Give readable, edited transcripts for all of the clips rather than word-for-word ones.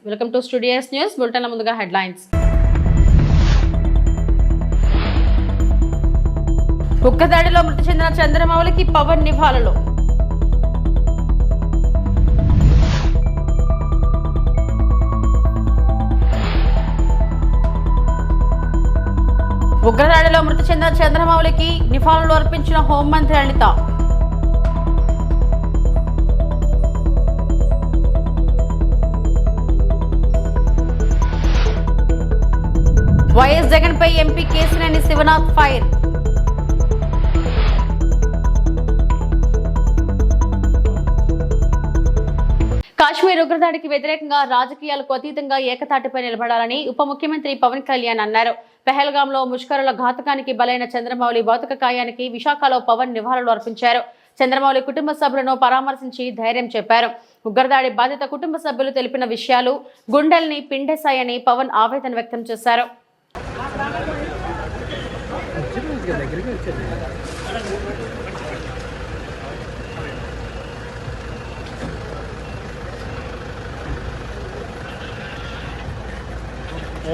Welcome to studios news bulletin. ముందుగా headlines. ఉగ్రదాడిలో మృతి చెందిన చంద్రమౌళికి పవన్ నివాళులు. ఉగ్రదాడిలో మృతి చెందిన చంద్రమౌళికి నివాళులు అర్పించిన హోంమంత్రి అనిత. వైఎస్ జగన్ పై ఎంపీ కేశినేని శివనాథ్ ఫైర్. కాశ్మీర్ ఉగ్రదాడికి వ్యతిరేకంగా రాజకీయాలకు అతీతంగా ఏకతాటిపై నిలబడాలని ఉప ముఖ్యమంత్రి పవన్ కళ్యాణ్ అన్నారు. పెహల్గాంలో ముష్కరుల ఘాతకానికి బలైన చంద్రమౌళి భౌతిక కాయానికి విశాఖలో పవన్ నివాళులు అర్పించారు. చంద్రమౌళి కుటుంబ సభ్యులను పరామర్శించి ధైర్యం చెప్పారు. ఉగ్రదాడి బాధిత కుటుంబ సభ్యులు తెలిపిన విషయాలు గుండెల్ని పిండేశాయని పవన్ ఆవేదన వ్యక్తం చేశారు.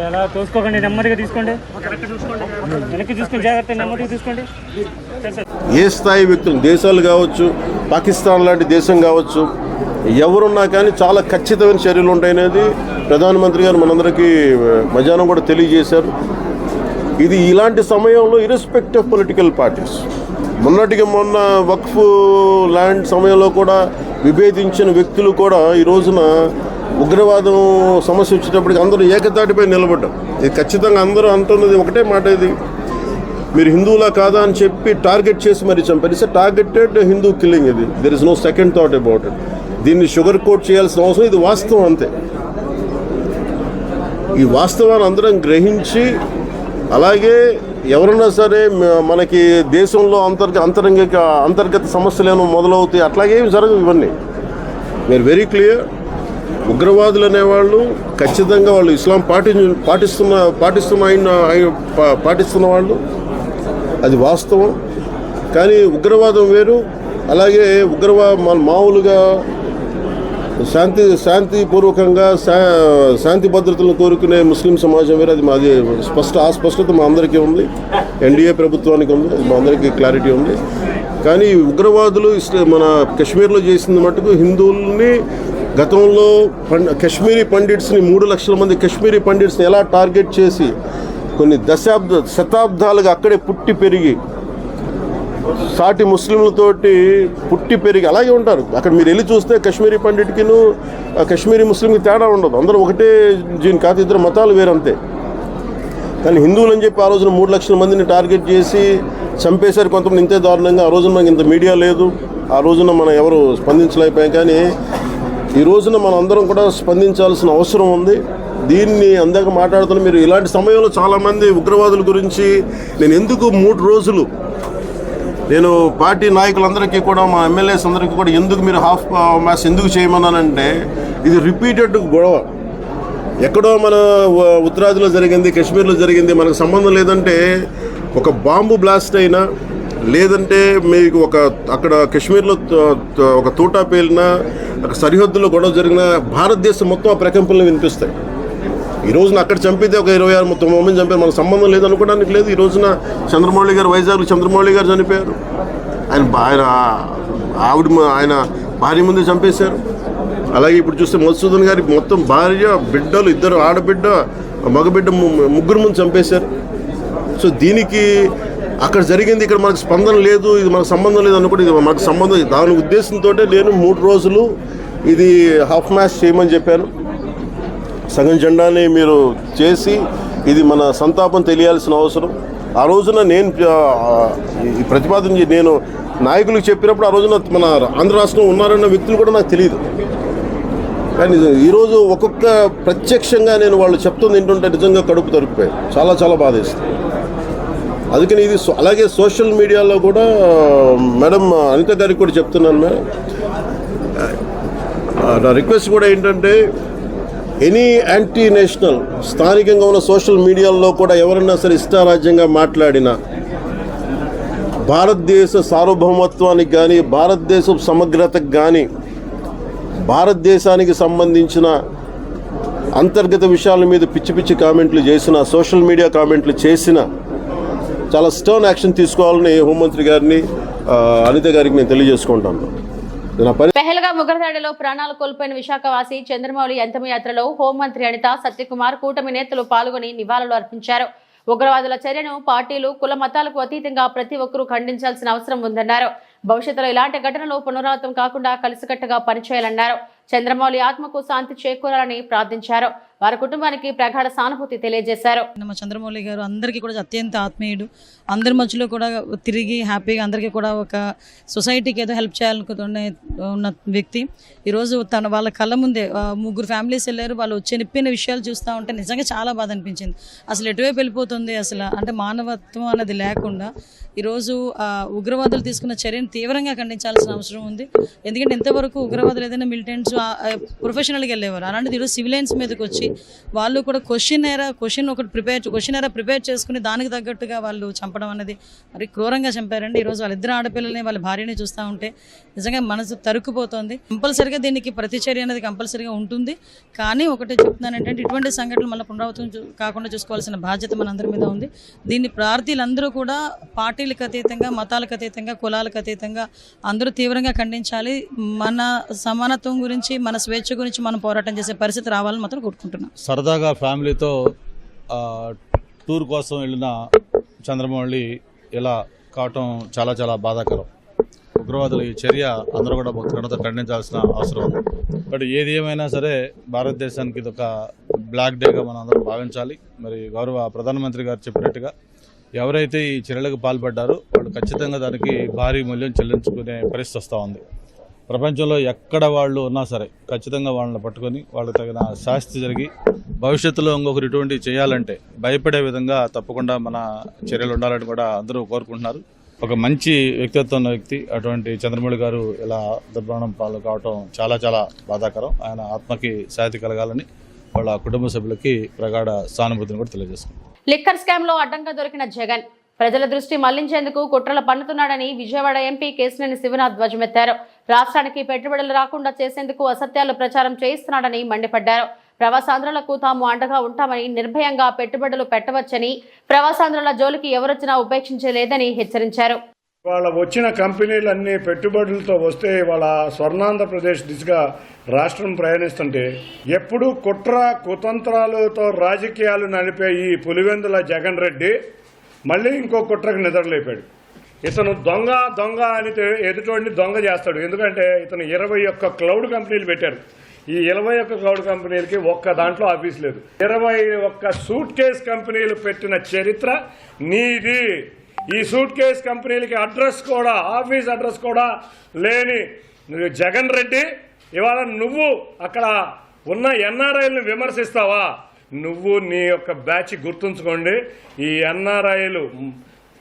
అలా తోసుకోకండి, నెమ్మదిగా తీసుకోండి, వెనక్కి చూసుకొని జాగ్రత్త, నెమ్మదిగా తీసుకోండి. ఏ స్థాయి వ్యక్తులు, దేశాలు కావచ్చు, పాకిస్తాన్ లాంటి దేశం కావచ్చు, ఎవరున్నా కానీ చాలా ఖచ్చితమైన చర్యలు ఉంటాయనేది ప్రధానమంత్రి గారు మనందరికీ మధ్యాహ్నం కూడా తెలియజేశారు. ఇది ఇలాంటి సమయంలో ఇర్రెస్పెక్ట్ ఆఫ్ పొలిటికల్ పార్టీస్, మొన్నటికి మొన్న వక్ఫ్ ల్యాండ్ సమయంలో కూడా విభేదించిన వ్యక్తులు కూడా ఈ రోజున ఉగ్రవాదం సమస్య వచ్చేటప్పటికి అందరూ ఏకతాటిపై నిలబడ్డారు. ఇది ఖచ్చితంగా అందరూ అంటున్నది ఒకటే మాట, ఇది మీరు హిందువులా కాదా అని చెప్పి టార్గెట్ చేసి మరి చంపారు. It's targeted Hindu killing. ఇది there is no second thought about it. దీన్ని షుగర్ కోట్ చేయాల్సిన అవసరం, ఇది వాస్తవం అంతే. ఈ వాస్తవాన్ని అందరం గ్రహించి, అలాగే ఎవరన్నా సరే మనకి దేశంలో అంతర్గత సమస్యలు ఏమో మొదలవుతాయి, అట్లాగే జరగవు ఇవన్నీ. We are very clear. ఉగ్రవాదులు అనేవాళ్ళు ఖచ్చితంగా వాళ్ళు ఇస్లాం పాటిస్తున్న వాళ్ళు, అది వాస్తవం. కానీ వేరు, అలాగే మామూలుగా శాంతిపూర్వకంగా శాంతి భద్రతలను కోరుకునే ముస్లిం సమాజం వేరు. అది మాది స్పష్టత మా అందరికీ ఉంది, ఎన్డీఏ ప్రభుత్వానికి ఉంది, మా అందరికీ క్లారిటీ ఉంది. కానీ ఉగ్రవాదులు మన కశ్మీర్లో చేసింది మటుకు హిందువుల్ని గతంలో కశ్మీరీ పండిట్స్ని 3 లక్షల మంది కశ్మీరీ పండిట్స్ని ఎలా టార్గెట్ చేసి కొన్ని శతాబ్దాలుగా అక్కడే పుట్టి పెరిగి సాటి ముస్లింలతోటి పుట్టి పెరిగి అలాగే ఉంటారు. అక్కడ మీరు వెళ్ళి చూస్తే కశ్మీరీ పండిట్కిను కశ్మీరీ ముస్లింకి తేడా ఉండదు, అందరూ ఒకటే జీన్ కాదు, ఇద్దరు మతాలు వేరంతే. కానీ హిందువులు అని చెప్పి ఆ రోజున 3 లక్షల మందిని టార్గెట్ చేసి చంపేశారు కొంతమంది ఇంతే దారుణంగా. ఆ రోజున మనకి ఇంత మీడియా లేదు, ఆ రోజున మనం ఎవరు స్పందించలేకపోయాం. కానీ ఈ రోజున మనం అందరం కూడా స్పందించాల్సిన అవసరం ఉంది. దీన్ని అందాక మాట్లాడుతున్న మీరు ఇలాంటి సమయంలో చాలామంది ఉగ్రవాదుల గురించి నేను ఎందుకు 3 రోజులు నేను పార్టీ నాయకులందరికీ కూడా మా ఎమ్మెల్యేస్ అందరికీ కూడా ఎందుకు మీరు హాఫ్ మ్యాచ్ ఎందుకు చేయమన్నానంటే, ఇది రిపీటెడ్ గొడవ. ఎక్కడో మన ఉత్తరాదిలో జరిగింది, కశ్మీర్లో జరిగింది, మనకు సంబంధం లేదంటే ఒక బాంబు బ్లాస్ట్ అయినా, లేదంటే మీకు అక్కడ కశ్మీర్లో ఒక తూటా పేలినా, అక్కడ సరిహద్దులో గొడవ జరిగిన భారతదేశం మొత్తం ఆ ప్రకంపనలు వినిపిస్తాయి. ఈ రోజున అక్కడ చంపితే ఒక 26-30 మంది చంపారు, మనకు సంబంధం లేదనుకోవడానికి లేదు. ఈ రోజున చంద్రమౌళి గారు వైజాగ్లో చంద్రమౌళి గారు చనిపోయారు, ఆయన భార్య ముందే చంపేశారు. అలాగే ఇప్పుడు చూస్తే మధుసూదన్ గారి మొత్తం భార్య, బిడ్డలు, 2 ఆడబిడ్డ, మగబిడ్డ, 3 ముందు చంపేశారు. సో దీనికి అక్కడ జరిగింది, ఇక్కడ మనకు స్పందన లేదు, ఇది మనకు సంబంధం లేదు అనుకుంటే ఇది మనకు సంబంధం. దాని ఉద్దేశంతో నేను 3 రోజులు ఇది హాఫ్ మ్యాచ్ చేయమని చెప్పాను. సగం జెండాని మీరు చేసి ఇది మన సంతాపం తెలియాల్సిన అవసరం. ఆ రోజున నేను ఈ ప్రతిపాదన నేను నాయకులకు చెప్పినప్పుడు ఆ రోజున మన ఆంధ్ర రాష్ట్రం ఉన్నారన్న వ్యక్తులు కూడా నాకు తెలియదు. కానీ ఈరోజు ఒక్కొక్క ప్రత్యక్షంగా నేను వాళ్ళు చెప్తుంది ఏంటంటే నిజంగా కడుపు తరుపుపోయాయి, చాలా చాలా బాధేస్తుంది. అందుకని ఇది అలాగే సోషల్ మీడియాలో కూడా మేడం అనిత గారికి కూడా చెప్తున్నాను. మేడం నా రిక్వెస్ట్ కూడా ఏంటంటే, ఎనీ యాంటీ నేషనల్ స్థానికంగా ఉన్న సోషల్ మీడియాలో కూడా ఎవరన్నా సరే ఇష్టారాజ్యంగా మాట్లాడినా, భారతదేశ సార్వభౌమత్వానికి కానీ, భారతదేశ సమగ్రతకు కానీ, భారతదేశానికి సంబంధించిన అంతర్గత విషయాల మీద పిచ్చి పిచ్చి కామెంట్లు చేసిన, సోషల్ మీడియా కామెంట్లు చేసిన చాలా స్టర్న్ యాక్షన్ తీసుకోవాలని హోంమంత్రి గారిని, అనిత గారికి నేను తెలియజేసుకుంటాను. పెహల్గాం ఉగ్రదాడిలో ప్రాణాలు కోల్పోయిన విశాఖవాసి చంద్రమౌళి అంతిమయాత్రలో హోంమంత్రి అనిత, సత్యకుమార్, కూటమి నేతలు పాల్గొని నివాళులు అర్పించారు. ఉగ్రవాదుల చర్యను పార్టీలు, కుల మతాలకు అతీతంగా ప్రతి ఒక్కరూ ఖండించాల్సిన అవసరం ఉందన్నారు. భవిష్యత్తులో ఇలాంటి ఘటనలు పునరావృతం కాకుండా కలిసికట్టుగా పనిచేయాలన్నారు. చంద్రమౌళి ఆత్మకు శాంతి చేకూరాలని ప్రార్థించారు. వారి కుటుంబానికి ప్రగాఢ సానుభూతి తెలియజేశారు. మా చంద్రమౌళి గారు అందరికీ కూడా అత్యంత ఆత్మీయుడు. అందరి మధ్యలో కూడా తిరిగి హ్యాపీగా అందరికీ కూడా ఒక సొసైటీకి ఏదో హెల్ప్ చేయాలనుకునే ఉన్న వ్యక్తి. ఈరోజు వాళ్ళ కళ్ళ ముందే 3 ఫ్యామిలీస్ వెళ్ళారు. వాళ్ళు వచ్చే నిప్పిన విషయాలు చూస్తూ ఉంటే నిజంగా చాలా బాధ అనిపించింది. అసలు ఎటువైపు వెళ్ళిపోతుంది అసలు అంటే మానవత్వం అనేది లేకుండా ఈరోజు ఉగ్రవాదులు తీసుకున్న చర్యను తీవ్రంగా ఖండించాల్సిన అవసరం ఉంది. ఎందుకంటే ఇంతవరకు ఉగ్రవాదులు ఏదైనా మిలిటెంట్స్ ప్రొఫెషనల్గా వెళ్ళేవారు. అలాంటిది ఈరోజు సివిలియన్స్ మీదకి వచ్చి వాళ్ళు కూడా క్వశ్చన్ ప్రిపేర్ చేసుకుని దానికి తగ్గట్టుగా వాళ్ళు చంపడం అనేది మరి క్రూరంగా చంపారండి. ఈరోజు వాళ్ళిద్దరు ఆడపిల్లల్ని, వాళ్ళ భార్యని చూస్తూ ఉంటే నిజంగా మనసు తరుక్కుపోతుంది. కంపల్సరిగా దీనికి ప్రతిచర్య అనేది కంపల్సరిగా ఉంటుంది. కానీ ఒకటి చెప్తున్నాను ఏంటంటే ఇటువంటి సంఘటనలు మళ్ళీ పునరావృతం కాకుండా చూసుకోవాల్సిన బాధ్యత మనందరి మీద ఉంది. దీన్ని ప్రార్థీలందరూ కూడా పార్టీలకు అతీతంగా, మతాలకు అతీతంగా, కులాలకు అతీతంగా అందరూ తీవ్రంగా ఖండించాలి. మన సమానత్వం గురించి, మన స్వేచ్ఛ గురించి మనం పోరాటం చేసే పరిస్థితి రావాలని మాత్రం కోరుకుంటున్నాం. సరదాగా ఫ్యామిలీతో టూర్ కోసం వెళ్ళిన చంద్రమౌళి ఇలా కావటం చాలా చాలా బాధాకరం. ఉగ్రవాదుల ఈ చర్య అందరూ కూడా భక్తులతో ఖండించాల్సిన అవసరం ఉంది. బట్ ఏది ఏమైనా సరే భారతదేశానికి ఇది ఒక బ్లాక్ డేగా మనం అందరం భావించాలి. మరి గౌరవ ప్రధానమంత్రి గారు చెప్పినట్టుగా ఎవరైతే ఈ చర్యలకు పాల్పడ్డారో వాళ్ళు ఖచ్చితంగా దానికి భారీ మూల్యం చెల్లించుకునే పరిస్థితి వస్తూ ఉంది. ప్రపంచంలో ఎక్కడ వాళ్ళు ఉన్నా సరే ఖచ్చితంగా వాళ్ళని పట్టుకొని వాళ్ళకి తగిన శాస్తి జరిగి భవిష్యత్తులో ఇంకొకరు ఇటువంటి చేయాలంటే భయపడే విధంగా తప్పకుండా మన చర్యలు ఉండాలని కూడా అందరూ కోరుకుంటున్నారు. ఒక మంచి వ్యక్తిత్వం ఉన్న వ్యక్తి అటువంటి చంద్రమౌళి గారు ఇలా దుర్మరణం పాలు కావటం చాలా చాలా బాధాకరం. ఆయన ఆత్మకి శాంతి కలగాలని వాళ్ళ కుటుంబ సభ్యులకి ప్రగాఢ సానుభూతిని కూడా తెలియజేసుకుంటారు. లిక్కర్ స్కామ్ లో అడ్డంగా దొరికిన జగన్ ప్రజల దృష్టి మళ్లించేందుకు కుట్రలు పన్నుతున్నాడని విజయవాడ ఎంపీ కేశినేని శివనాథ్ ధ్వజమెత్తారు. రాష్ట్రానికి పెట్టుబడులు రాకుండా చేసేందుకు అసత్యాలు ప్రచారం చేయిస్తున్నాడని మండిపడ్డారు. ప్రవాసాంధ్రులకు తాము అండగా ఉంటామని, నిర్భయంగా పెట్టుబడులు పెట్టవచ్చని, ప్రవాసాంధ్రుల జోలికి ఎవరొచ్చినా ఉపేక్షించలేదని హెచ్చరించారు. వాళ్ళ వచ్చిన కంపెనీలన్నీ పెట్టుబడులతో వస్తే వాళ్ళ స్వర్ణాంధ్రప్రదేశ్ దిశగా రాష్ట్రం ప్రయాణిస్తుంటే ఎప్పుడూ కుట్ర కుతంత్రాలతో రాజకీయాలు నడిపే ఈ పులివెందుల జగన్ రెడ్డి మళ్ళీ ఇంకో కుట్రకు నిద్రలేపాడు. ఇతను దొంగ అని ఎదుటోడిని దొంగ చేస్తాడు. ఎందుకంటే ఇతను 21 క్లౌడ్ కంపెనీలు పెట్టారు. ఈ 21 క్లౌడ్ కంపెనీలకి ఒక్క దాంట్లో ఆఫీస్ లేదు. 21 సూట్ కేస్ కంపెనీలు పెట్టిన చరిత్ర నీది. ఈ సూట్ కేస్ కంపెనీలకి అడ్రస్ కూడా, ఆఫీస్ అడ్రస్ కూడా లేని జగన్ రెడ్డి ఇవాళ నువ్వు అక్కడ ఉన్న ఎన్ఆర్ఐలను విమర్శిస్తావా? నువ్వు నీ యొక్క బ్యాచ్ గుర్తుంచుకోండి. ఈ ఎన్ఆర్ఐలు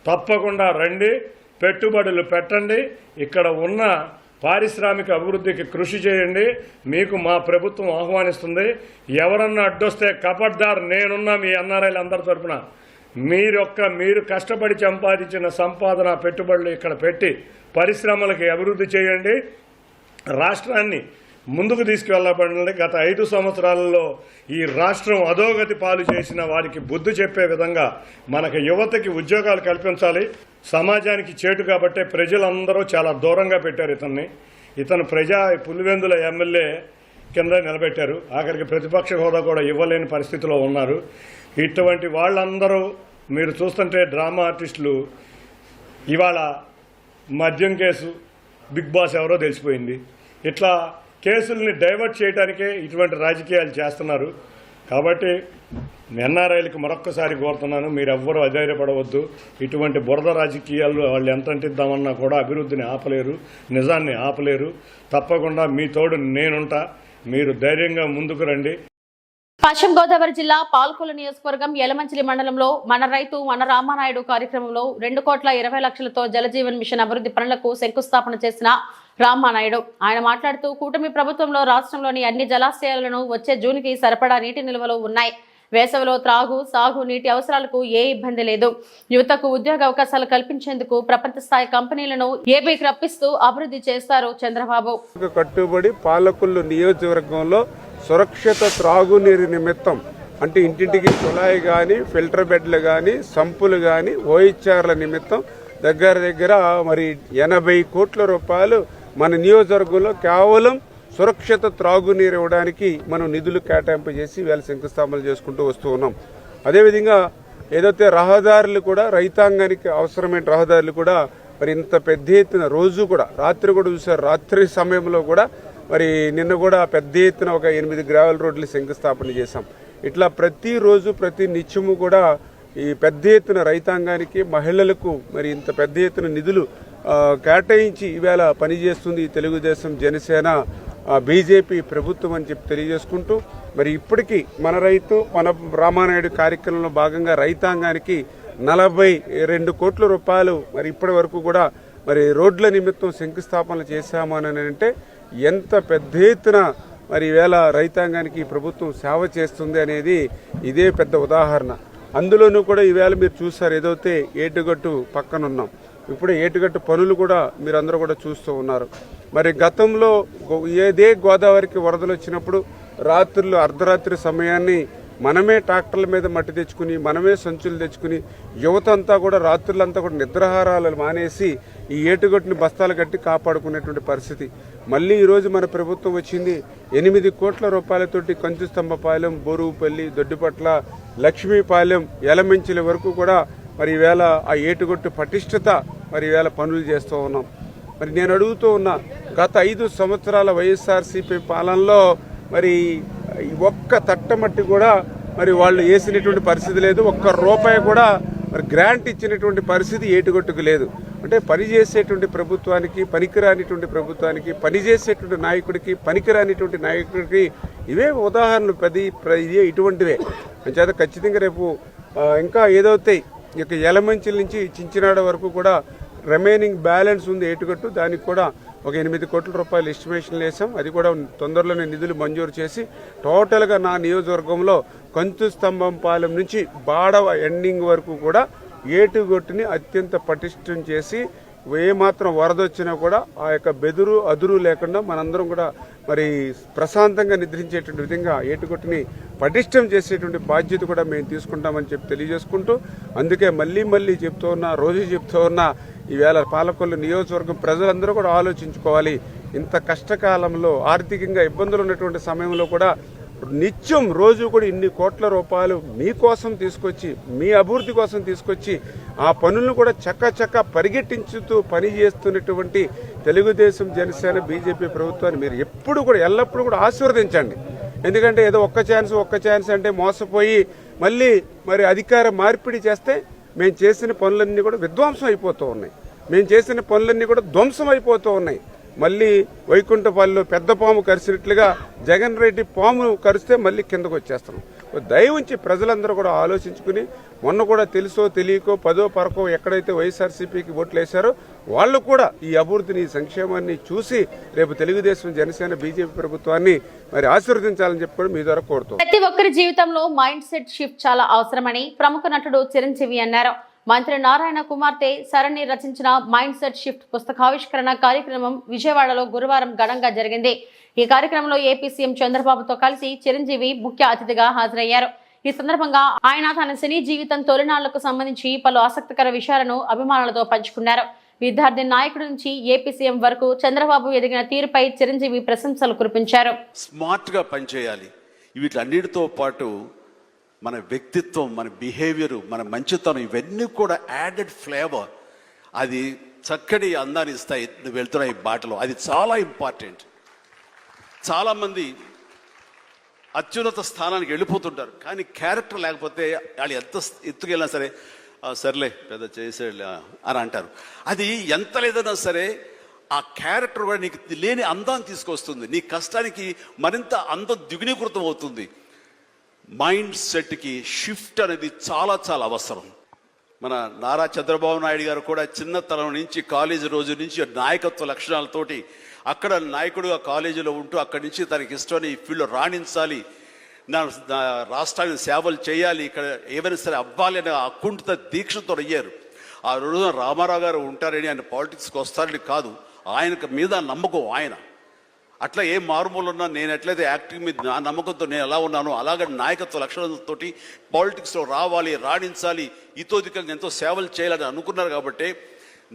తప్పకుండా రండి, పెట్టుబడులు పెట్టండి, ఇక్కడ ఉన్న పారిశ్రామిక అభివృద్ధికి కృషి చేయండి. మీకు మా ప్రభుత్వం ఆహ్వానిస్తుంది. ఎవరన్నా అడ్డొస్తే కబడ్దార్, నేనున్నా మీ ఎన్ఆర్ఐలు అందరి తరఫున. మీరు కష్టపడి సంపాదించిన సంపాదన పెట్టుబడులు ఇక్కడ పెట్టి పరిశ్రమలకి అభివృద్ధి చేయండి. రాష్ట్రాన్ని ముందుకు తీసుకువెళ్ళబడింది. గత 5 సంవత్సరాలలో ఈ రాష్ట్రం అధోగతి పాలు చేసిన వారికి బుద్ధి చెప్పే విధంగా మనకు యువతకి ఉద్యోగాలు కల్పించాలి. సమాజానికి చేటు కాబట్టే ప్రజలందరూ చాలా దూరంగా పెట్టారు ఇతన్ని. ఇతను పులివెందుల ఎమ్మెల్యే కింద నిలబెట్టారు. ఆఖరికి ప్రతిపక్ష హోదా కూడా ఇవ్వలేని పరిస్థితిలో ఉన్నారు. ఇటువంటి వాళ్ళందరూ మీరు చూస్తుంటే డ్రామా ఆర్టిస్టులు. ఇవాళ మద్యం కేసు, బిగ్ బాస్ ఎవరో తెలిసిపోయింది. ఇట్లా కేసుల్ని డైవర్ట్ చేయడానికే ఇటువంటి రాజకీయాలు చేస్తున్నారు. కాబట్టి ఎన్ఆర్ఐలకు మరొక్కసారి కోరుతున్నాను, మీరెవ్వరూ అధైర్యపడవద్దు. ఇటువంటి బురద రాజకీయాల్లో వాళ్ళు ఎంత అంటిద్దామన్నా కూడా అభివృద్ధిని ఆపలేరు, నిజాన్ని ఆపలేరు. తప్పకుండా మీ తోడు నేనుంటా. మీరు ధైర్యంగా ముందుకు రండి. పశ్చిమ గోదావరి జిల్లా పాల్కొల్లు నియోజకవర్గం యలమంచిలి మండలంలో మన రైతు మన రామానాయుడు కార్యక్రమంలో 2,20,00,000తో జలజీవన్ మిషన్ అభివృద్ధి పనులకు శంకుస్థాపన చేసిన రామానాయుడు ఆయన మాట్లాడుతూ కూటమి ప్రభుత్వంలో రాష్ట్రంలోని అన్ని జలాశయాలను వచ్చే జూన్కి సరిపడా నీటి నిల్వలు ఉన్నాయి. వేసవిలో త్రాగు, సాగు నీటి అవసరాలకు ఏ ఇబ్బంది లేదు. యువతకు ఉద్యోగ అవకాశాలు కల్పించేందుకు ప్రపంచ స్థాయి కంపెనీలను ఏపీకి రప్పిస్తూ అభివృద్ధి చేస్తారు చంద్రబాబు. కట్టుబడి పాలకొల్లు నియోజకవర్గంలో సురక్షిత త్రాగునీరు నిమిత్తం అంటే ఇంటింటికి కుళాయి కానీ ఫిల్టర్ బెడ్లు కానీ సంపులు కానీ ఓయిచ్చార్ల నిమిత్తం దగ్గర మరి 80 కోట్ల రూపాయలు మన నియోజకవర్గంలో కేవలం సురక్షిత త్రాగునీరు ఇవ్వడానికి మనం నిధులు కేటాయింపు చేసి వేళ శంకుస్థాపనలు చేసుకుంటూ వస్తూ ఉన్నాం. అదేవిధంగా ఏదైతే రహదారులు కూడా రైతాంగానికి అవసరమైన రహదారులు కూడా మరి ఇంత పెద్ద ఎత్తున రోజు కూడా రాత్రి కూడా చూసారు. రాత్రి సమయంలో కూడా మరి నిన్న కూడా పెద్ద ఎత్తున ఒక 8 గ్రావెల్ రోడ్లు శంకుస్థాపన చేశాం. ఇట్లా ప్రతిరోజు ప్రతి నిత్యము కూడా ఈ పెద్ద ఎత్తున రైతాంగానికి మహిళలకు మరి ఇంత పెద్ద ఎత్తున నిధులు కేటాయించి ఈవేళ పనిచేస్తుంది తెలుగుదేశం జనసేన బీజేపీ ప్రభుత్వం అని చెప్పి తెలియజేసుకుంటూ మరి ఇప్పటికీ మన రైతు మన రామానాయుడు కార్యక్రమంలో భాగంగా రైతాంగానికి 42 కోట్ల రూపాయలు మరి ఇప్పటి వరకు కూడా మరి రోడ్ల నిమిత్తం శంకుస్థాపనలు చేశాము అని అంటే ఎంత పెద్ద ఎత్తున మరి ఈవేళ రైతాంగానికి ప్రభుత్వం సేవ చేస్తుంది అనేది ఇదే పెద్ద ఉదాహరణ. అందులోనూ కూడా ఈవేళ మీరు చూసారు ఏదైతే ఏటుగట్టు పక్కన ఉన్నాం. ఇప్పుడు ఏటుగట్టు పనులు కూడా మీరందరూ కూడా చూస్తూ ఉన్నారు. మరి గతంలో ఏదే గోదావరికి వరదలు వచ్చినప్పుడు రాత్రులు అర్ధరాత్రి సమయాన్ని మనమే ట్రాక్టర్ల మీద మట్టి తెచ్చుకుని మనమే సంచులు తెచ్చుకుని యువత అంతా కూడా రాత్రులంతా కూడా నిద్రాహారాలు మానేసి ఈ ఏటుగట్టుని బస్తాలు కట్టి కాపాడుకునేటువంటి పరిస్థితి. మళ్ళీ ఈరోజు మన ప్రభుత్వం వచ్చింది 8 కోట్ల రూపాయలతోటి కంచుస్తంభపాలెం, బోరువుపల్లి, దొడ్డిపట్ల, లక్ష్మీపాలెం, ఎలమెంచిల వరకు కూడా మరి ఈవేళ ఆ ఏటుగట్టు పటిష్టత మరి ఈవేళ పనులు చేస్తూ ఉన్నాం. మరి నేను అడుగుతూ ఉన్నా, గత 5 సంవత్సరాల వైఎస్ఆర్సీపీ పాలనలో మరి ఒక్క తట్టమట్టి కూడా మరి వాళ్ళు వేసినటువంటి పరిస్థితి లేదు. ఒక్క రూపాయి కూడా మరి గ్రాంట్ ఇచ్చినటువంటి పరిస్థితి ఏటుగట్టుకు లేదు. అంటే పనిచేసేటువంటి ప్రభుత్వానికి పనికిరానిటువంటి ప్రభుత్వానికి పనిచేసేటువంటి నాయకుడికి పనికిరానిటువంటి నాయకుడికి ఇవే ఉదాహరణలు ఇదే ఇటువంటివే. అంచేత ఖచ్చితంగా రేపు ఇంకా ఏదైతే ఇక యలమంచిల నుంచి చించినాడ వరకు కూడా రిమైనింగ్ బ్యాలెన్స్ ఉంది ఏటుగట్టు, దానికి కూడా ఒక 8 కోట్ల రూపాయలు ఎస్టిమేషన్లు వేసాం. అది కూడా తొందరలోనే నిధులు మంజూరు చేసి టోటల్గా నా నియోజకవర్గంలో కంచుస్తంభంపాలెం నుంచి బాడవ ఎండింగ్ వరకు కూడా ఏటుగట్టుని అత్యంత పటిష్టం చేసి ఏమాత్రం వరద వచ్చినా కూడా ఆ యొక్క బెదురు అదురు లేకుండా మనందరం కూడా మరి ప్రశాంతంగా నిద్రించేటువంటి విధంగా ఏటుగట్టుని పటిష్టం చేసేటువంటి బాధ్యత కూడా మేము తీసుకుంటామని చెప్పి తెలియజేసుకుంటూ, అందుకే మళ్ళీ చెప్తూ ఉన్నా, రోజు చెప్తూ ఉన్నా, ఈవేళ పాలకొల్లు నియోజకవర్గం ప్రజలందరూ కూడా ఆలోచించుకోవాలి. ఇంత కష్టకాలంలో ఆర్థికంగా ఇబ్బందులు ఉన్నటువంటి సమయంలో కూడా నిత్యం రోజు కూడా ఇన్ని కోట్ల రూపాయలు మీకోసం తీసుకొచ్చి మీ అభివృద్ధి కోసం తీసుకొచ్చి ఆ పనులను కూడా చక్క పరిగెట్టించుతూ పనిచేస్తున్నటువంటి తెలుగుదేశం జనసేన బీజేపీ ప్రభుత్వాన్ని మీరు ఎల్లప్పుడూ కూడా ఆశీర్వదించండి. ఎందుకంటే ఏదో ఒక్క ఛాన్స్ అంటే మోసపోయి మళ్ళీ మరి అధికార మార్పిడి చేస్తే మేము చేసిన పనులన్నీ కూడా విధ్వంసం అయిపోతూ ఉన్నాయి. మేము చేసిన పనులన్నీ కూడా ధ్వంసం అయిపోతూ ఉన్నాయి. మళ్ళీ వైకుంఠపాలిలో పెద్ద పాము కరిసినట్లుగా జగన్ రెడ్డి పాము కరిస్తే మళ్ళీ కిందకు వచ్చేస్తున్నాం. దయ ఉంచి ప్రజలందరూ కూడా ఆలోచించుకుని మొన్న కూడా తెలుసో తెలియకో 10వ 11వ ఎక్కడైతే వైఎస్ఆర్సీపీకి ఓట్లు వేశారో వాళ్ళు కూడా ఈ అభివృద్ధిని సంక్షేమాన్ని చూసి రేపు తెలుగుదేశం జనసేన బీజేపీ ప్రభుత్వాన్ని మరి ఆశీర్వదించాలని చెప్పి కూడా మీ ద్వారా కోరుతాం. ప్రతి ఒక్కరి జీవితంలో మైండ్ సెట్ షిఫ్ట్ చాలా అవసరమని ప్రముఖ నటుడు చిరంజీవి అన్నారు. మంత్రి నారాయణ కుమార్తె సరణి రచించిన మైండ్ సెట్ షిఫ్ట్ పుస్తకావిష్కరణ కార్యక్రమం విజయవాడలో గురువారం ఘనంగా జరిగింది. ఈ కార్యక్రమంలో ఏపీ సీఎం చంద్రబాబుతో కలిసి చిరంజీవి ముఖ్య అతిథిగా హాజరయ్యారు. ఈ సందర్భంగా ఆయన తన సినీ జీవితం తొలినాళ్లకు సంబంధించి పలు ఆసక్తికర విషయాలను అభిమానులతో పంచుకున్నారు. విద్యార్థి నాయకుడి నుంచి ఏపీ సీఎం వరకు చంద్రబాబు ఎదిగిన తీరుపై చిరంజీవి ప్రశంసలు కురిపించారు. స్మార్ట్ గా పనిచేయాలి. వీటన్నిటితో పాటు మన వ్యక్తిత్వం, మన బిహేవియర్, మన మంచితనం ఇవన్నీ కూడా యాడెడ్ ఫ్లేవర్, అది చక్కటి అందాన్ని ఇస్తాయి. నువ్వు వెళ్తున్న ఈ బాటలో అది చాలా ఇంపార్టెంట్. చాలామంది అత్యున్నత స్థానానికి వెళ్ళిపోతుంటారు, కానీ క్యారెక్టర్ లేకపోతే వాళ్ళు ఎంత ఎత్తుకెళ్ళినా సరే సర్లే పెద్ద చేసేళ్ళ అని అంటారు. అది ఎంత లేదన్నా సరే ఆ క్యారెక్టర్ కూడా నీకు లేని అందాన్ని తీసుకొస్తుంది. నీ కష్టానికి మరింత అందం ద్విగుణీకృతం అవుతుంది. మైండ్ సెట్కి షిఫ్ట్ అనేది చాలా చాలా అవసరం. మన నారా చంద్రబాబు నాయుడు గారు కూడా చిన్నతనం నుంచి కాలేజీ రోజు నుంచి నాయకత్వ లక్షణాలతోటి అక్కడ నాయకుడుగా కాలేజీలో ఉంటూ అక్కడి నుంచి తనకి ఇష్టమైన ఈ ఫీల్డ్లో రాణించాలి, నా రాష్ట్రానికి సేవలు చేయాలి, ఇక్కడ ఏమైనా సరే అవ్వాలి అనే అకుంఠిత దీక్షతో అయ్యారు. ఆ రోజున రామారావు గారు ఉంటారని ఆయన పాలిటిక్స్కి వస్తారని కాదు, ఆయనకు మీద నమ్మకం. అట్లా ఏ మారుమూలు ఉన్నా నేను ఎట్లయితే యాక్టింగ్ మీద నా నమ్మకంతో నేను ఎలా ఉన్నానో అలాగే నాయకత్వ లక్షణాలతోటి పాలిటిక్స్లో రావాలి, రాణించాలి, ఇతోధికంగా ఎంతో సేవలు చేయాలని అనుకున్నారు. కాబట్టి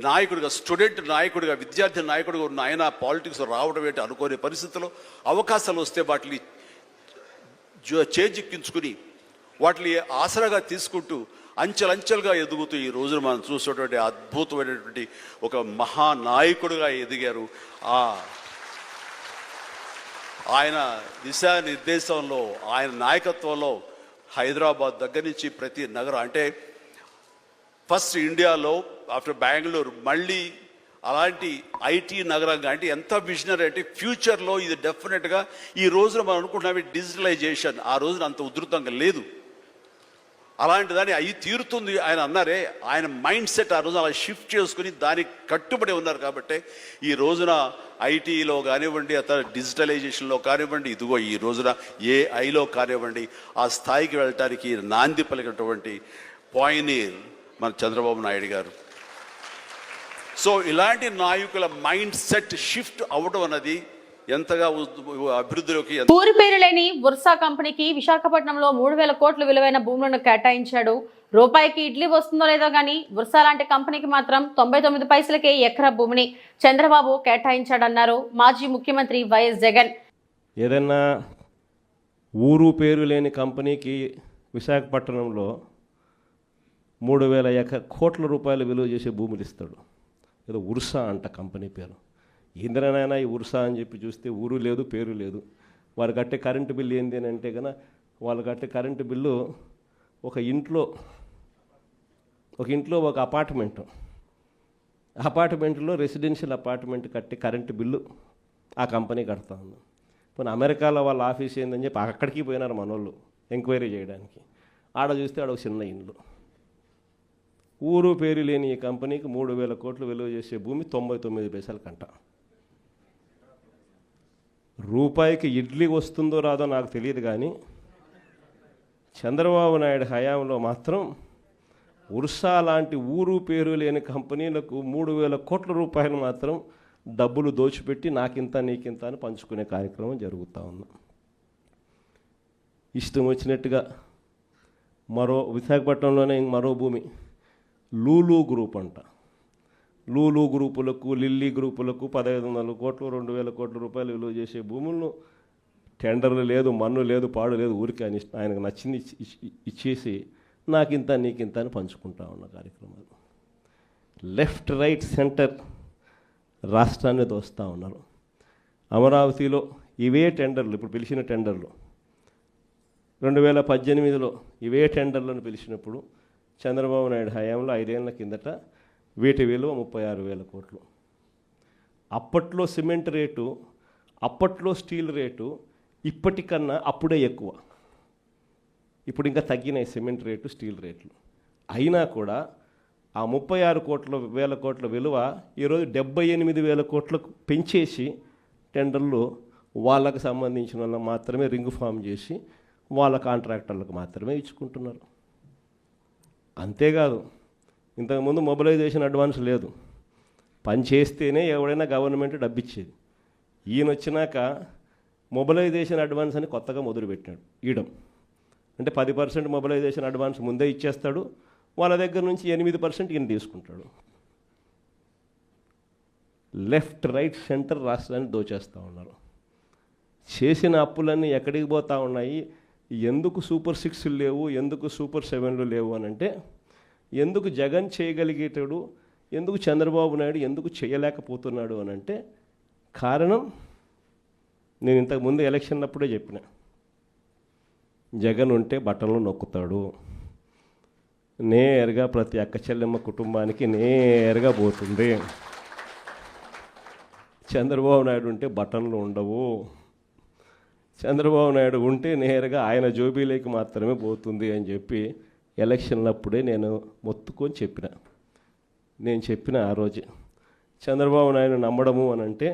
నాయకుడిగా, స్టూడెంట్ నాయకుడిగా, విద్యార్థి నాయకుడిగా ఉన్న ఆయన పాలిటిక్స్లో రావడం ఏంటి అనుకోని పరిస్థితుల్లో అవకాశాలు వస్తే వాటిని చేజిక్కించుకుని వాటిని ఆసరాగా తీసుకుంటూ అంచెలంచెలుగా ఎదుగుతూ ఈ రోజున మనం చూసేటువంటి అద్భుతమైనటువంటి ఒక మహానాయకుడిగా ఎదిగారు. ఆయన దిశానిర్దేశంలో, ఆయన నాయకత్వంలో హైదరాబాద్ దగ్గర నుంచి ప్రతి నగరం, అంటే ఫస్ట్ ఇండియాలో ఆఫ్టర్ బెంగళూరు మళ్ళీ అలాంటి ఐటీ నగరంగా, అంటే ఎంత విజనరీ అంటే ఫ్యూచర్లో ఇది డెఫినెట్గా ఈ రోజున మనం అనుకుంటున్నాం డిజిటలైజేషన్ ఆ రోజున అంత ఉధృతంగా లేదు, అలాంటి దాన్ని అవి తీరుతుంది ఆయన అన్నారే. ఆయన మైండ్ సెట్ ఆ రోజున అలా షిఫ్ట్ చేసుకుని దానికి కట్టుబడి ఉన్నారు. కాబట్టి ఈ రోజున ఐటీలో కానివ్వండి, అతను డిజిటలైజేషన్లో కానివ్వండి, ఇదిగో ఈ రోజున ఏఐలో కానివ్వండి, ఆ స్థాయికి వెళ్ళటానికి నాంది పలికినటువంటి పాయనీర్ మన చంద్రబాబు నాయుడు గారు. సో ఇలాంటి నాయకుల మైండ్ సెట్ షిఫ్ట్ అవ్వడం అన్నది ఎంతగా అభివృద్ధిలోకి. ఊరి పేరు లేని వుర్సా కంపెనీకి విశాఖపట్నంలో 3,000 కోట్ల విలువైన భూములను కేటాయించాడు. రూపాయికి ఇడ్లీ వస్తుందో లేదో కానీ వుర్సా లాంటి కంపెనీకి మాత్రం 99 పైసలకే ఎకరా భూమిని చంద్రబాబు కేటాయించాడన్నారు మాజీ ముఖ్యమంత్రి వైఎస్ జగన్. ఏదైనా ఊరు పేరు లేని కంపెనీకి విశాఖపట్నంలో 3,000 కోట్ల రూపాయలు విలువ చేసే భూములు ఇస్తాడు. ఏదో వుర్సా అంట కంపెనీ పేరు. ఇంద్రనైనా ఈ వుర్సా అని చెప్పి చూస్తే ఊరు లేదు, పేరు లేదు. వారు కట్టే కరెంటు బిల్లు ఏంది అని అంటే కనుక వాళ్ళు కట్టే కరెంటు బిల్లు ఒక ఇంట్లో ఒక అపార్ట్మెంట్లో రెసిడెన్షియల్ అపార్ట్మెంట్ కట్టే కరెంటు బిల్లు ఆ కంపెనీ కడతా ఉంది. పోనీ అమెరికాలో వాళ్ళ ఆఫీస్ ఏందని చెప్పి అక్కడికి పోయినారు మనోళ్ళు ఎంక్వైరీ చేయడానికి. ఆడ చూస్తే ఆడ ఒక చిన్న ఇండ్లు. ఊరు పేరు లేని ఈ కంపెనీకి 3,000 కోట్లు విలువ చేసే భూమి 99 పైసలకంట. రూపాయికి ఇడ్లీ వస్తుందో రాదో నాకు తెలియదు కానీ చంద్రబాబు నాయుడు హయాంలో మాత్రం వుర్సా లాంటి ఊరు పేరు లేని కంపెనీలకు 3,000 కోట్ల రూపాయలు మాత్రం డబ్బులు దోచిపెట్టి నాకింత నీకింత అని పంచుకునే కార్యక్రమం జరుగుతూ ఉంది. ఇష్టం వచ్చినట్టుగా విశాఖపట్నంలోనే మరో భూమి లూలు గ్రూప్ అంట. లూలు గ్రూపులకు, లిల్లీ గ్రూపులకు 1,500 కోట్లు, 2,000 కోట్ల రూపాయలు విలువ చేసే భూములను టెండర్లు లేదు, మన్ను లేదు, పాడు లేదు, ఊరికి ఆయనకు నచ్చింది ఇచ్చేసి నాకింత నీకింత అని పంచుకుంటా ఉన్న కార్యక్రమాలు. లెఫ్ట్, రైట్, సెంటర్ రాష్ట్రాన్ని దోస్తూ ఉన్నారు. అమరావతిలో ఇవే టెండర్లు, ఇప్పుడు పిలిచిన టెండర్లు 2018లో ఇవే టెండర్లను పిలిచినప్పుడు చంద్రబాబు నాయుడు హయాంలో 5 ఏళ్ల కిందట వీటి విలువ 36,000 కోట్లు. అప్పట్లో సిమెంట్ రేటు, అప్పట్లో స్టీల్ రేటు ఇప్పటికన్నా అప్పుడే ఎక్కువ. ఇప్పుడు ఇంకా తగ్గినాయి సిమెంట్ రేటు, స్టీల్ రేట్లు. అయినా కూడా ఆ 36,000 కోట్ల విలువ ఈరోజు 78,000 కోట్లకు పెంచేసి టెండర్లు వాళ్ళకు సంబంధించిన వాళ్ళకి మాత్రమే రింగ్ ఫామ్ చేసి వాళ్ళ కాంట్రాక్టర్లకు మాత్రమే ఇచ్చుకుంటున్నారు. అంతేకాదు, ఇంతకుముందు మొబిలైజేషన్ అడ్వాన్స్ లేదు, పని చేస్తేనే ఎవడైనా గవర్నమెంట్ డబ్బిచ్చేది. ఈయన వచ్చినాక మొబిలైజేషన్ అడ్వాన్స్ అని కొత్తగా మొదలుపెట్టాడు ఇయడం. అంటే 10% మొబిలైజేషన్ అడ్వాన్స్ ముందే ఇచ్చేస్తాడు, వాళ్ళ దగ్గర నుంచి 8% ఈయన తీసుకుంటాడు. లెఫ్ట్, రైట్, సెంటర్ రాష్ట్రాన్ని దోచేస్తూ ఉన్నారు. చేసిన అప్పులన్నీ ఎక్కడికి పోతూ ఉన్నాయి? ఎందుకు సూపర్ 6 లేవు, ఎందుకు సూపర్ 7 లేవు అని అంటే, ఎందుకు జగన్ చేయగలిగేటాడు, ఎందుకు చంద్రబాబు నాయుడు ఎందుకు చేయలేకపోతున్నాడు అని అంటే కారణం నేను ఇంతకుముందు ఎలక్షన్ అప్పుడే చెప్పిన. జగన్ ఉంటే బట్టలు నొక్కుతాడు, నేరుగా ప్రతి అక్క చెల్లెమ్మ కుటుంబానికి నేరుగా పోతుంది. చంద్రబాబు నాయుడు ఉంటే బట్టలు ఉండవు, చంద్రబాబు నాయుడు ఉంటే నేరుగా ఆయన జోబీలోకి మాత్రమే పోతుంది అని చెప్పి ఎలక్షన్లప్పుడే నేను మొత్తుకొని చెప్పిన. నేను చెప్పిన ఆ రోజు చంద్రబాబు నాయుడు నమ్మడము అని అంటే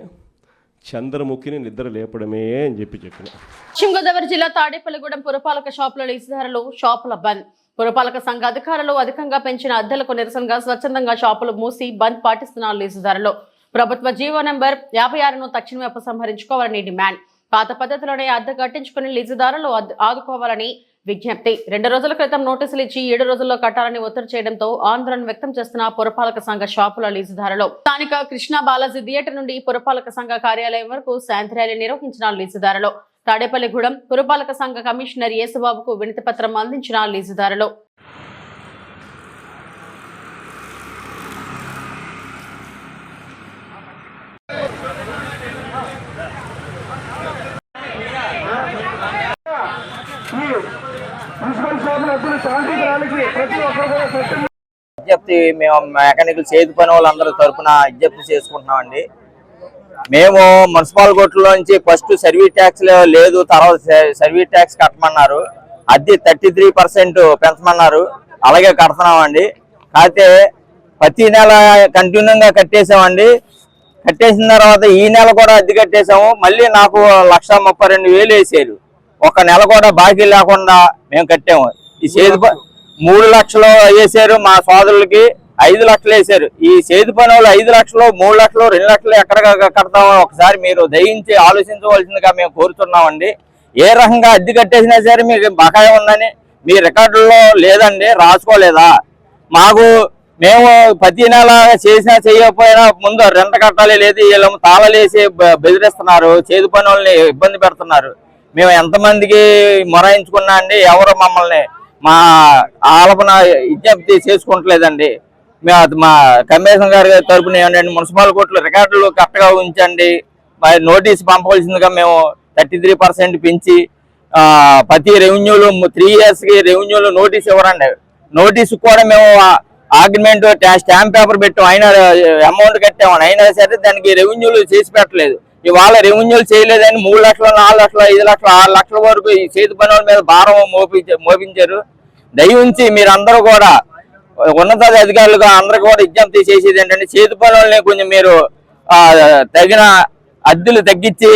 చంద్రముఖిని నిద్ర లేపడమే అని చెప్పిన. పశ్చిమ గోదావరి జిల్లా తాడేపల్లిగూడెం పురపాలక షాపుల లీజుదారులు షాపుల బంద్. పురపాలక సంఘ అధికారులు అధికంగా పెంచిన అద్దెలకు నిరసనగా స్వచ్ఛందంగా షాపులు మూసి బంద్ పాటిస్తున్నారు లీజుదారులు. ప్రభుత్వ జీవో నెంబర్ 56ను తక్షణమే ఉపసంహరించుకోవాలని డిమాండ్. పాత పద్ధతిలోనే అద్దె కట్టించుకుని లీజుదారులు ఆదుకోవాలని విజ్ఞప్తి. 2 రోజుల క్రితం నోటీసులు ఇచ్చి 7 రోజుల్లో కట్టాలని ఒత్తిడి చేయడంతో ఆందోళన వ్యక్తం చేస్తున్న పురపాలక సంఘ షాపుల లీజుదారులు. స్థానిక కృష్ణా బాలాజీ థియేటర్ నుండి పురపాలక సంఘ కార్యాలయం వరకు శాంతి ర్యాలీ నిర్వహించిన లీజుదారులు. తాడేపల్లిగూడెం పురపాలక సంఘ కమిషనర్ యేసుబాబుకు వినతి పత్రం అందించిన లీజుదారులు. విజ్ఞప్తి మేము మెకానికల్ చేతి పని వాళ్ళందరూ తరఫున విజ్ఞప్తి చేసుకుంటున్నామండి. మేము మున్సిపల్ కోర్టులోంచి ఫస్ట్ సర్వీస్ ట్యాక్స్ లేదు, తర్వాత సర్వీస్ ట్యాక్స్ కట్టమన్నారు. అద్దె 33% పెంచమన్నారు, అలాగే కడుతున్నామండి. అయితే ప్రతి నెల కంటిన్యూగా కట్టేసామండి. కట్టేసిన తర్వాత ఈ నెల కూడా అద్దె కట్టేసాము. మళ్ళీ నాకు 1,32,000 వేసారు. ఒక నెల కూడా బాకీ లేకుండా మేము కట్టాము. ఈ చేతి 3 లక్షలు వేసారు, మా సోదరులకి 5 లక్షలు వేసారు. ఈ చేతి పని వాళ్ళు 5 లక్షలు, 3 లక్షలు, 2 లక్షలు ఎక్కడ కడతామో ఒకసారి మీరు దయించి ఆలోచించవలసిందిగా మేము కోరుతున్నామండి. ఏ రకంగా అద్దె కట్టేసినా సరే మీకు బకాయి ఉందని మీ రికార్డుల్లో లేదండి, రాసుకోలేదా? మేము ప్రతి నెల చేసినా చేయకపోయినా ముందు రెంట కట్టాలి, లేదు వీళ్ళు తాళాలేసి బెదిరిస్తున్నారు, చేతి పని వాళ్ళని ఇబ్బంది పెడుతున్నారు. మేము ఎంతమందికి మొరాయించుకున్నా అండి, ఎవరు మమ్మల్ని మా ఆలపన విజ్ఞప్తి చేసుకుంటలేదండి. మా కమిషనర్ గారి తరపున ఏమండి, మున్సిపల్ కోర్టులో రికార్డులు కరెక్ట్గా ఉంచండి, నోటీసు పంపవలసిందిగా మేము 33% పెంచి ప్రతి రెవెన్యూలు 3 ఇయర్స్కి రెవెన్యూలు నోటీస్ ఇవ్వరండి. నోటీసు కూడా మేము ఆర్గ్యుమెంట్ స్టాంప్ పేపర్ పెట్టాం, అయినా అమౌంట్ కట్టామని, అయినా సరే దానికి రెవెన్యూలు చేసి పెట్టలేదు. ఇవాళ రెవెన్యూలు చేయలేదని 3 లక్షలు, 4 లక్షలు, 5 లక్షలు, 6 లక్షల వరకు ఈ చేతి పనుల మీద భారం మోపించారు. దయవుంచి మీరందరూ కూడా ఉన్నతాధికారులుగా అందరూ కూడా విజ్ఞప్తి చేసేది ఏంటంటే, చేతి పనులని కొంచెం మీరు తగిన అద్దెలు తగ్గించి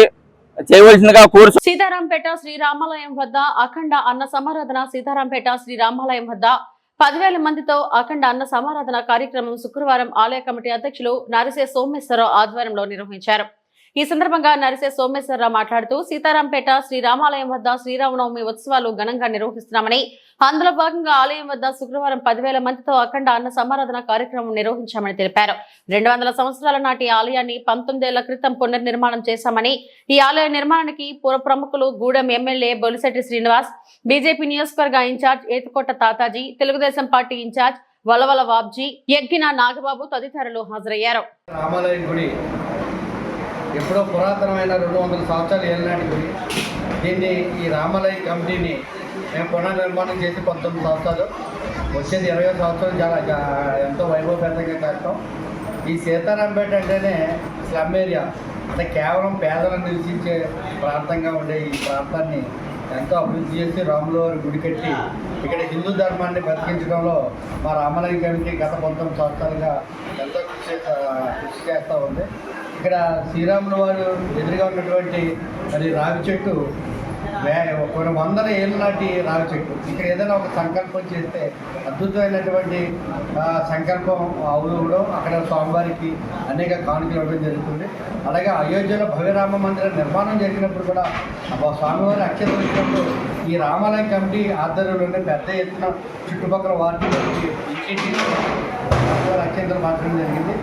చేయవలసిందిగా కోరు. సీతారాంపేట శ్రీరామాలయం వద్ద అఖండ అన్న సమారాధన. సీతారాంపేట శ్రీరామాలయం వద్ద 10,000 మందితో అఖండ అన్న సమారాధన కార్యక్రమం శుక్రవారం ఆలయ కమిటీ అధ్యక్షులు నరిసే సోమేశ్వరరావు ఆధ్వర్యంలో నిర్వహించారు. ఈ సందర్భంగా నరిసే సోమేశ్వరరావు మాట్లాడుతూ, సీతారాంపేట శ్రీరామాలయం వద్ద శ్రీరామనవమి ఉత్సవాలు ఘనంగా నిర్వహిస్తున్నామని, అందులో భాగంగా ఆలయం వద్ద శుక్రవారం 10,000 మందితో అఖండ అన్న సమారాధన కార్యక్రమం నిర్వహించామని తెలిపారు. 200 సంవత్సరాల నాటి ఆలయాన్ని 19 ఏళ్ల క్రితం పునర్నిర్మాణం చేశామని, ఈ ఆలయ నిర్మాణానికి పుర ప్రముఖులు గూడెం ఎమ్మెల్యే బొలిశెట్టి శ్రీనివాస్, బీజేపీ నియోజకవర్గ incharge Ethukota Tataji, Telugu Desam party incharge Valavala Vabji, Eggina Nagababu తదితరులు హాజరయ్యారు. రామాలయం గుడి ఎప్పుడో పురాతనమైన 200 సంవత్సరాలు ఏళ్ళనాటి గుడి. దీన్ని ఈ రామాలయ కమిటీని మేము పునర్నిర్మాణం చేసి 19 సంవత్సరాలు, వచ్చేది 20 సంవత్సరాలు చాలా ఎంతో వైభవపేతంగా కడతాం. ఈ సీతారాంపేట అంటేనే స్లమ్ ఏరియా, అంటే కేవలం పేదలను నివసించే ప్రాంతంగా ఉండే ఈ ప్రాంతాన్ని ఎంతో అభివృద్ధి చేసి రాముల వారి గుడి కట్టి ఇక్కడ హిందూ ధర్మాన్ని బతికించడంలో మా రామాలయం కమిటీ గత 19 సంవత్సరాలుగా ఎంతో కృషి చేస్తూ ఉంది. ఇక్కడ శ్రీరాముల వారు ఎదురుగా ఉన్నటువంటి మరి రావి చెట్టు కొన్ని 100 ఏళ్ళ నాటి రావి చెట్టు. ఇక్కడ ఏదైనా ఒక సంకల్పం చేస్తే అద్భుతమైనటువంటి సంకల్పం అవును. అక్కడ స్వామివారికి అనేక కానుకలు ఇవ్వడం జరుగుతుంది. అలాగే అయోధ్యలో భవ్యరామ మందిర నిర్మాణం జరిగినప్పుడు కూడా స్వామివారి అక్షతలు ఇచ్చినప్పుడు ఈ రామాలయ కమిటీ ఆధ్వర్యంలోనే పెద్ద ఎత్తున చుట్టుపక్కల వారికి ఇంటింటి అక్షంతలు మార్చడం జరిగింది.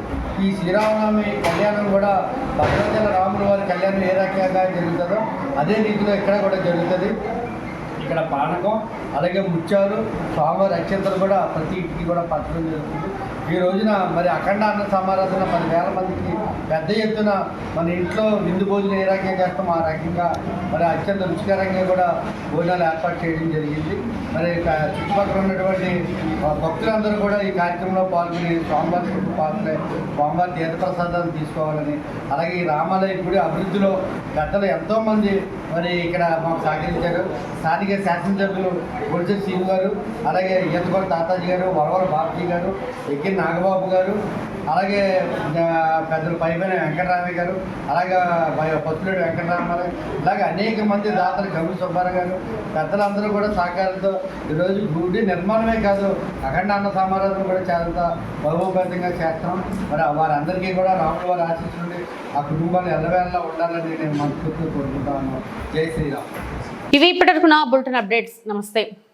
ఈ శ్రీరామనవమి కళ్యాణం కూడా భద్రాచల రాముల వారి కళ్యాణం ఏ రకంగా జరుగుతుందో అదే రీతిలో ఇక్కడ కూడా జరుగుతుంది. ఇక్కడ పానకం, అలాగే ముత్యాలు, స్వామివారి అక్షంతలు కూడా ప్రతి ఇంటికి కూడా పంచడం జరుగుతుంది. ఈ రోజున మరి అఖండ అన్న సమారాధన 10,000 మందికి పెద్ద ఎత్తున మన ఇంట్లో విందు భోజనం ఏ రకంగా చేస్తాం ఆ రకంగా మరి అత్యంత రుచికరంగా కూడా భోజనాలు ఏర్పాటు చేయడం జరిగింది. మరి చుట్టుపక్కల ఉన్నటువంటి భక్తులందరూ కూడా ఈ కార్యక్రమంలో పాల్గొని స్వామివారి తీర్థప్రసాదాలు తీసుకోవాలని, అలాగే ఈ రామాలయ గుడి అభివృద్ధిలో పెద్దలు ఎంతోమంది మరి ఇక్కడ మాకు సహకరించారు. స్థానిక శాసనసభ్యులు బొలిశెట్టి శ్రీను గారు, అలాగే ఈతకోట తాతాజీ గారు, వలవల బాబుజీ గారు, ఎగ్గిన నాగబాబు గారు, అలాగే పెద్దలు పైపైన వెంకటరామయ్య గారు, అలాగే పత్తులేడు వెంకటరామారావు, ఇలాగే అనేక మంది దాతలు గౌరీ సుబ్బారావు గారు, పెద్దలందరూ కూడా సహకారంతో ఈరోజు గుడి నిర్మాణమే కాదు అఖండ అన్న సమారాధన కూడా చాలా బహుబద్ధంగా చేస్తున్నాం. మరి వారందరికీ కూడా రాముల వారి ఆశీస్సులు ఆ కుటుంబాలు ఎల్లవేళలా ఉండాలని నేను మనస్ఫూర్తిగా కోరుకుంటా ఉన్నాను. జై శ్రీరామ్. ఇవి ఇప్పటివరకు నా బులెటిన్ అప్డేట్స్. నమస్తే.